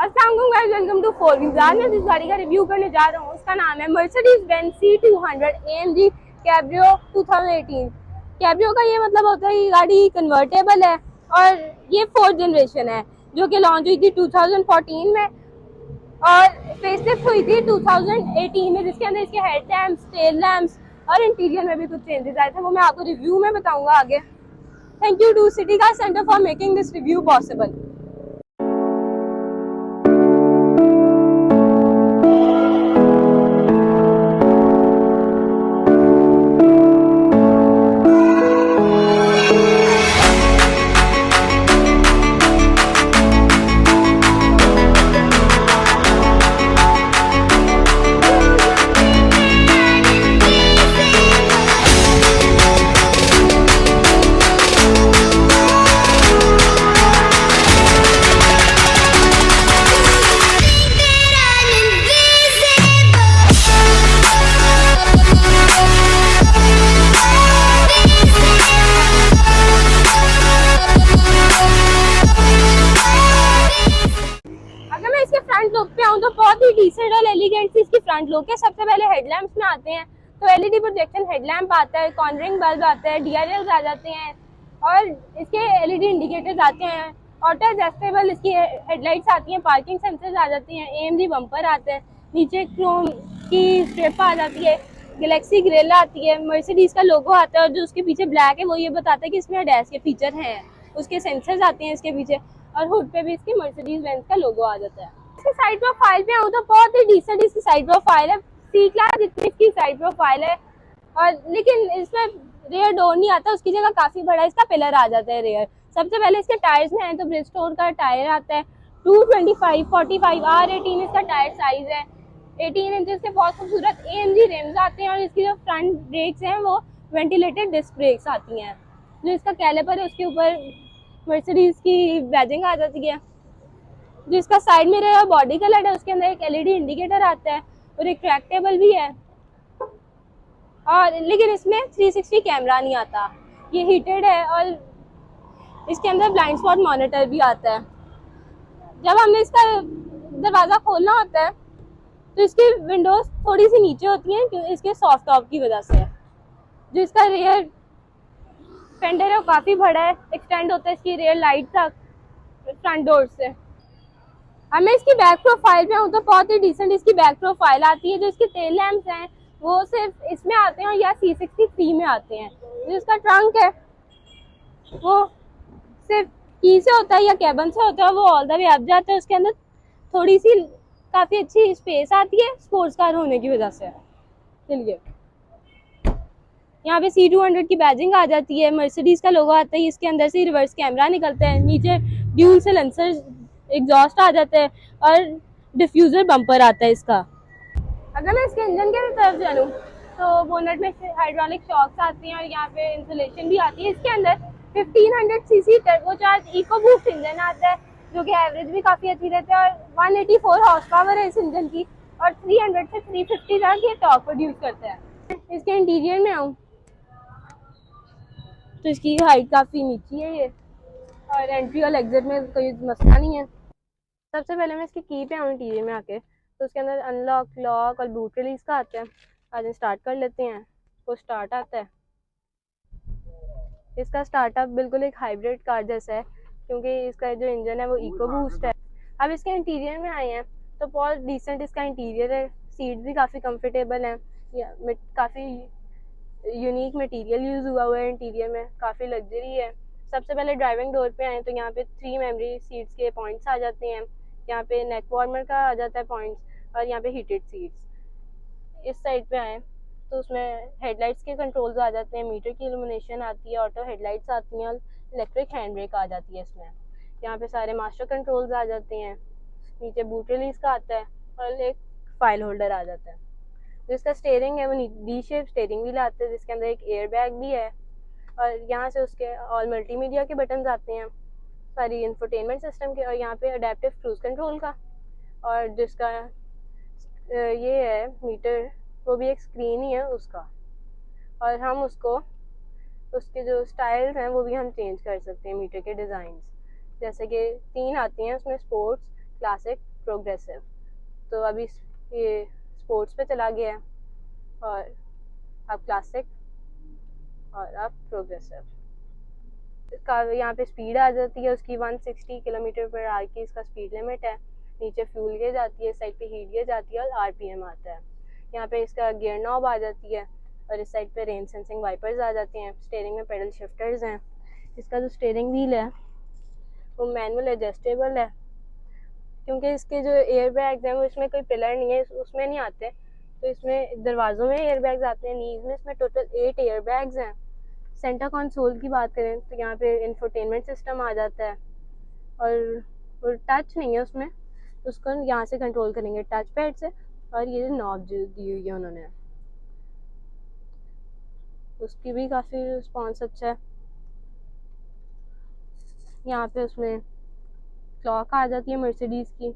अस्सलाम वालेकुम guys, welcome to four wheels. आज मैं जिस गाड़ी का रिव्यू करने जा रहा हूँ उसका नाम है Mercedes Benz C200 AMG cabrio 2018। Cabrio का ये मतलब होता है ये गाड़ी कन्वर्टेबल है और ये फोर्थ जनरेशन है जो कि लॉन्च हुई थी 2014 में और फेसलिफ्ट हुई थी 2018 में, जिसके अंदर इसके हेड लैम्प्स, टेल लैम्प्स और इंटीरियर में भी कुछ चेंजेस आए थे, वो मैं आपको रिव्यू में बताऊंगा आगे। Thank you to city car centre for making this review possible. अगर मैं इसके फ्रंट लुक पे आऊँ तो बहुत ही डिसेंट और एलिगेंट सी इसकी फ्रंट लुक है। सबसे पहले हेडलैम्प्स में आते हैं तो एलईडी प्रोजेक्शन हेडलैम्प आता है, कॉर्नरिंग बल्ब आता है, डीआरएल्स आ जाते हैं और इसके एलईडी इंडिकेटर्स आते हैं। ऑटो एडजस्टेबल इसकी हेडलाइट्स आती हैं, पार्किंग सेंसर्स आ जाती हैं, एएमजी बम्पर आता है, नीचे क्रोम की स्ट्रिप आ जाती है, गैलेक्सी ग्रिल आती है, मर्सिडीज का लोगो आता है और जो उसके पीछे ब्लैक है वो ये बताता है कि इसमें डैश के फीचर हैं, उसके सेंसर्स आते हैं इसके पीछे और हुड पे भी इसकी मर्सिडीज बेंज का लोगो आ जाता है। इसकी साइड प्रोफाइल पे आऊँ तो बहुत ही डिसेंट इसकी साइड प्रोफाइल है, सी क्लास जितनी इसकी साइड प्रोफाइल है और लेकिन इसमें रेयर डोर नहीं आता, उसकी जगह काफी बड़ा इसका पिलर आ जाता है रेयर। सबसे पहले इसके टायर्स में है तो ब्रिजस्टोन का टायर आता है 225 45 R18 इसका टायर साइज है, 18 इंचेस के बहुत खूबसूरत AMG रिम्स आते हैं और इसकी जो फ्रंट ब्रेक्स हैं वो वेंटिलेटेड डिस्क ब्रेक्स आती हैं। जो इसका कैलिपर है उसके ऊपर मर्सिडीज की बैजिंग आ जाती है। जो इसका साइड मिरर है बॉडी कलर है, उसके अंदर एक एलईडी इंडिकेटर आता है और एक ट्रैक्टेबल भी है और लेकिन इसमें 360 कैमरा नहीं आता, ये हीटेड है और इसके अंदर ब्लाइंड स्पॉट मॉनिटर भी आता है। जब हमने इसका दरवाज़ा खोलना होता है तो इसकी विंडोज थोड़ी सी नीचे होती हैं क्योंकि इसके सॉफ्ट टॉप की वजह से। जो इसका रेयर फेंडर है वो काफ़ी बड़ा है, एक्सटेंड होता है इसकी रेयर लाइट तक फ्रंट डोर से। अब मैं इसकी बैक प्रोफाइल पे हूँ तो बहुत ही डिसेंट इसकी बैक प्रोफाइल आती है। जो इसके टेल लैम्प्स हैं वो सिर्फ इसमें आते हैं या C63 में आते हैं। जो इसका ट्रंक है वो सिर्फ की से होता है या केबन से होता है, वो ऑल द वे अप जाता है। उसके अंदर थोड़ी सी काफ़ी अच्छी स्पेस आती है स्पोर्ट्स कार होने की वजह से। चलिए, यहाँ पे C200 की बैजिंग आ जाती है, मर्सिडीज का लोगो आता है, इसके अंदर से रिवर्स कैमरा निकलता है, नीचे ड्यूल सिलेंसर एग्जॉस्ट आ जाता है और डिफ्यूजर बम्पर आता है इसका। अगर मैं इसके इंजन की तरफ चलूँ तो बोनट में हाइड्रोलिक शॉक्स आती हैं और यहाँ पे इंसुलेशन भी आती है। इसके अंदर 1500 CC turbocharge eco boost engine आता है जो कि एवरेज भी काफ़ी अच्छी रहती है और 184 हॉर्स पावर है इस इंजन की और 300 से 350 तक ये टॉर्क प्रोड्यूस करता है। इसके इंटीरियर में आऊँ तो इसकी हाइट काफ़ी नीची है ये और एंट्री और एग्जिट में कोई मसला नहीं है। सबसे पहले मैं इसकी की पे आऊँ इंटीरियर में आके तो उसके अंदर अनलॉक, लॉक और बूट रिलीज का आता है। आज स्टार्ट कर लेते हैं। तो स्टार्ट आता है, इसका स्टार्टअप बिल्कुल एक हाइब्रिड कार जैसा है क्योंकि इसका जो इंजन है वो इको बूस्ट है। अब इसके इंटीरियर में आए हैं तो बहुत डिसेंट इसका इंटीरियर है, सीट भी काफ़ी कंफर्टेबल है, काफ़ी यूनिक मटेरियल यूज़ हुआ है इंटीरियर में, काफ़ी लग्जरी है। सबसे पहले ड्राइविंग डोर पे आए तो यहाँ पे 3 मेमोरी सीट्स के पॉइंट्स आ जाते हैं, यहाँ पे नेक वार्मर का आ जाता है पॉइंट्स और यहाँ पे हीटेड सीट्स। इस साइड पे आए तो उसमें हेडलाइट्स के कंट्रोल्स आ जाते हैं, मीटर की इल्यूमिनेशन आती है, ऑटो हेडलाइट्स आती हैं और इलेक्ट्रिक हैंड ब्रेक आ जाती है इसमें। यहाँ पे सारे मास्टर कंट्रोल्स आ जाते हैं, नीचे बूट रिलीज का आता है और एक फाइल होल्डर आ जाता है। जो इसका स्टेयरिंग है वो डी शेप स्टेयरिंग व्हील आता है जिसके अंदर एक एयर बैग भी है और यहाँ से उसके ऑल मल्टीमीडिया के बटन्स आते हैं, सारी इंफोटेनमेंट सिस्टम के और यहाँ पे अडेप्टिव क्रूज कंट्रोल का और जिसका ये है मीटर वो भी एक स्क्रीन ही है उसका और हम उसको उसके जो स्टाइल्स हैं वो भी हम चेंज कर सकते हैं मीटर के डिज़ाइन। जैसे कि 3 आती हैं उसमें, स्पोर्ट्स, क्लासिक, प्रोग्रेसिव। तो अभी ये स्पोर्ट्स पे चला गया है, और अब क्लासिक और अब प्रोग्रेसिव। यहाँ पे स्पीड आ जाती है उसकी 160 किलोमीटर पर आवर की इसका स्पीड लिमिट है। नीचे फ्यूल गेज आती है, इस साइड पे हीट गेज आती है और आरपीएम आता है। यहाँ पे इसका गियर नॉब आ जाती है और इस साइड पे रेन सेंसिंग वाइपर्स आ जाती हैं। स्टीयरिंग में पेडल शिफ्टर्स हैं। इसका जो स्टीयरिंग व्हील है वो मैनुअल एडजस्टेबल है, क्योंकि इसके जो एयर बैग्स हैं वो इसमें कोई पिलर नहीं है, उसमें नहीं आते, तो इसमें दरवाज़ों में एयर बैग्स आते हैं, नीज में इसमें टोटल 8 एयर बैग्स हैं। सेंटर कंसोल की बात करें तो यहाँ पे इंफोटेनमेंट सिस्टम आ जाता है, और टच नहीं है उसमें, उसको यहाँ से कंट्रोल करेंगे टच पैड से, और ये नॉब जो दी हुई है उन्होंने, उसकी भी काफ़ी रिस्पॉन्स अच्छा है। यहाँ पे उसमें क्लॉक आ जाती है मर्सिडीज़ की,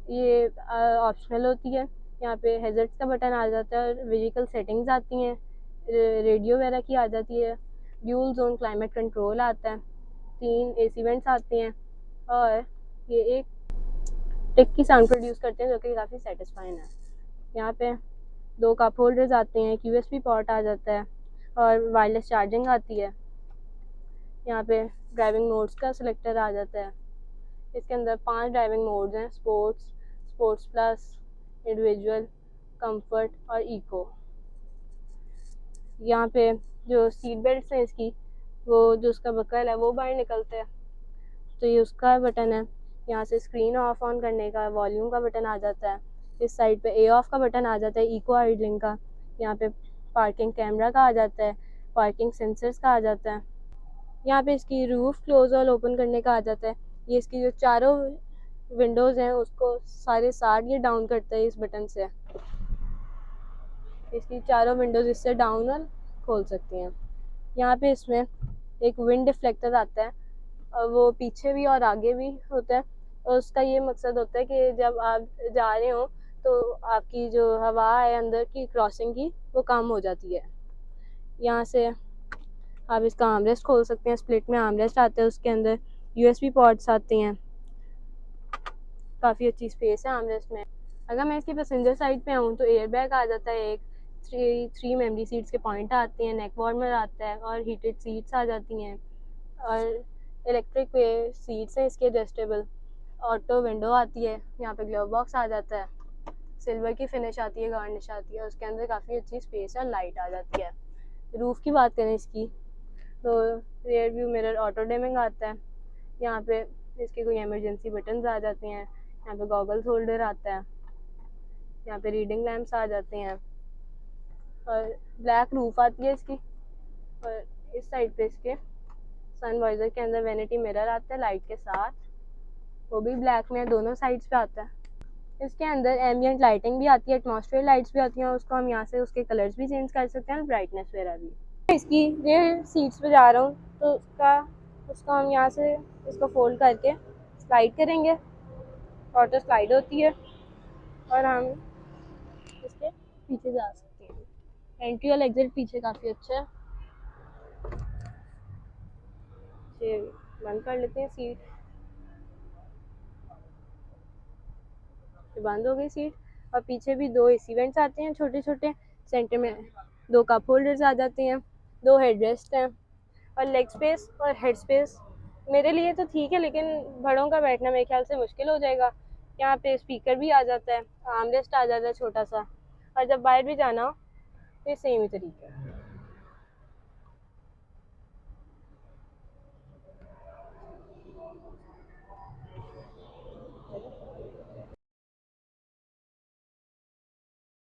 ये ऑप्शनल होती है। यहाँ पे हैज़र्ड्स का बटन आ जाता है और व्हीकल सेटिंग्स आती हैं, रेडियो वगैरह की आ जाती है, ड्यूल जोन क्लाइमेट कंट्रोल आता है, 3 एसी वेंट्स आते हैं, और ये एक टिक की साउंड प्रोड्यूस करते हैं जो कि काफ़ी सेटिस्फाइंग है। यहाँ पे 2 कप होल्डर्स आते हैं, एक यूएसबी पोर्ट आ जाता है और वायरलेस चार्जिंग आती है। यहाँ पे ड्राइविंग मोड्स का सिलेक्टर आ जाता है। इसके अंदर 5 ड्राइविंग मोड्स हैं, sports, sports plus, individual, comfort और इको। यहाँ पे जो सीट बेल्ट है इसकी, वो जो उसका बकल है वो बाहर निकलता है, तो ये उसका बटन है। यहाँ से स्क्रीन ऑफ ऑन करने का, वॉल्यूम का बटन आ जाता है। इस साइड पे ए ऑफ का बटन आ जाता है, इको आइडलिंग का। यहाँ पे पार्किंग कैमरा का आ जाता है, पार्किंग सेंसर्स का आ जाता है। यहाँ पे इसकी रूफ क्लोज और ओपन करने का आ जाता है। ये इसकी जो चारों विंडोज़ हैं उसको सारे 60 ये डाउन करता है इस बटन से। इसकी चारों विंडोज़ इससे डाउन और खोल सकती हैं। यहाँ पे इसमें एक विंड डिफ्लेक्टर आता है, और वो पीछे भी और आगे भी होता है, और उसका ये मकसद होता है कि जब आप जा रहे हो तो आपकी जो हवा है अंदर की क्रॉसिंग की वो कम हो जाती है। यहाँ से आप इसका आर्मरेस्ट खोल सकते हैं, स्प्लिट में आर्मरेस्ट आता है, उसके अंदर यूएसबी पोर्ट्स आते हैं, काफ़ी अच्छी स्पेस है आर्मरेस्ट में। अगर मैं इसके पैसेंजर साइड पे आऊँ तो एयर बैग आ जाता है, एक 3 मेमोरी सीट्स के पॉइंट आते हैं, नेक वार्मर आता है और हीटेड सीट्स आ जाती हैं, और इलेक्ट्रिक सीट्स हैं इसके एडजस्टेबल, ऑटो विंडो आती है। यहाँ पे ग्लव बॉक्स आ जाता है, सिल्वर की फिनिश आती है, गार्निश आती है, उसके अंदर काफ़ी अच्छी स्पेस है और लाइट आ जाती है। रूफ़ की बात करें इसकी तो rear view mirror auto dimming आता है। यहाँ पे इसके कोई इमरजेंसी बटन्स आ जाते हैं, यहाँ पे गॉगल्स होल्डर आता है, यहाँ पे रीडिंग लैम्प्स आ जाते हैं, और ब्लैक रूफ आती है इसकी, और इस साइड पे इसके सन वाइजर के अंदर वैनिटी मिरर आता है लाइट के साथ, वो भी ब्लैक में दोनों साइड्स पे आता है। इसके अंदर एम्बियंट लाइटिंग भी आती है, एटमॉस्फेयर लाइट्स भी आती हैं, उसको हम यहाँ से उसके कलर्स भी चेंज कर सकते हैं और ब्राइटनेस वगैरह भी। इसकी ये सीट्स पे जा रहा हूँ तो उसको हम यहाँ से इसको फोल्ड करके स्लाइड करेंगे, ऑटो स्लाइड होती है, और हम इसके पीछे जा सकते हैं। एंट्री और एग्जिट पीछे काफ़ी अच्छा है। ये बंद कर लेते हैं सीट, बंद हो गई सीट, और पीछे भी 2 एसी वेंट्स आते हैं छोटे छोटे, सेंटर में 2 कप होल्डर्स आ जाते हैं, 2 हेडरेस्ट हैं, और लेग स्पेस और हेड स्पेस मेरे लिए तो ठीक है, लेकिन बड़ों का बैठना मेरे ख्याल से मुश्किल हो जाएगा। यहाँ पे स्पीकर भी आ जाता है, आर्मरेस्ट आ जाता है छोटा सा, और जब बाहर भी जाना हो तो ये सेम ही तरीका है।